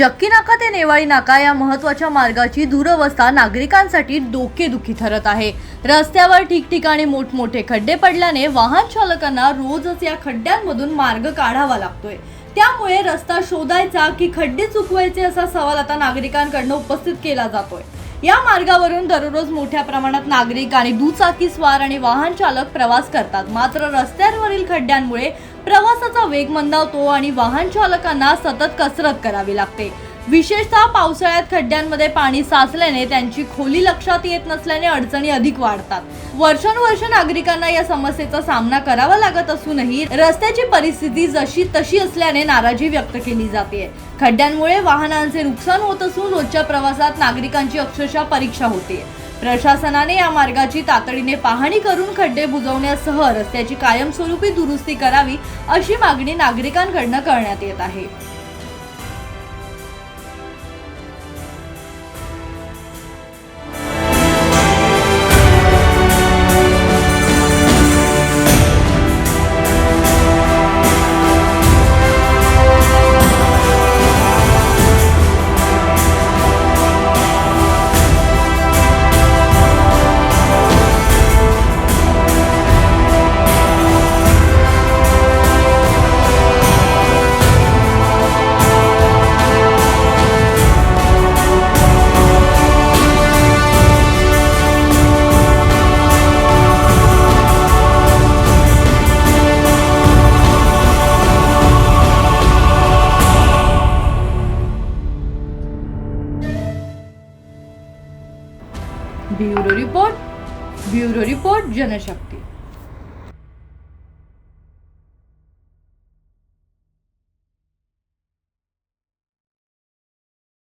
चक्की नाका ते नेवाळी नाका या महत्त्वाच्या मार्गाची दुरवस्था नागरिकांसाठी डोकेदुखी ठरत आहे। रस्त्यावर ठिकठिकाणी मोठमोठे खड्डे पडल्याने वाहन चालकांना रोजच या खड्ड्यांमधून मार्ग काढावा लागतोय। त्यामुळे रस्ता शोधायचा की खड्डे चुकवायचे असा सवाल आता नागरिकांकडून उपस्थित केला जातोय। या मार्गावरून दररोज मोठ्या प्रमाणात नागरिक आणि दुचाकी स्वार आणि वाहन चालक प्रवास करतात। मात्र रस्त्यांवरील खड्ड्यांमुळे प्रवासाचा वेग मंदावतो आणि वाहन चालकांना सतत कसरत करावी लागते। विशेषतः पावसाळ्यात खड्ड्यांमध्ये पाणी साचल्याने त्यांची खोली लक्षात येत नसल्याने अडचणी अधिक वाढतात। वर्षानुवर्ष नागरिकांना या समस्येचा सामना करावा लागत असूनही रस्त्याची परिस्थिती जशी तशी असल्याने नाराजी व्यक्त केली जाते। खड्ड्यांमुळे वाहनांचे नुकसान होत असून रोजच्या प्रवासात नागरिकांची अक्षरशः परीक्षा होते। प्रशासनाने या मार्गाची तातडीने पाहणी करून खड्डे बुजवण्यासह रस्त्याची कायमस्वरूपी दुरुस्ती करावी अशी मागणी नागरिकांकडून करण्यात येत आहे। Bureau report Janshakti.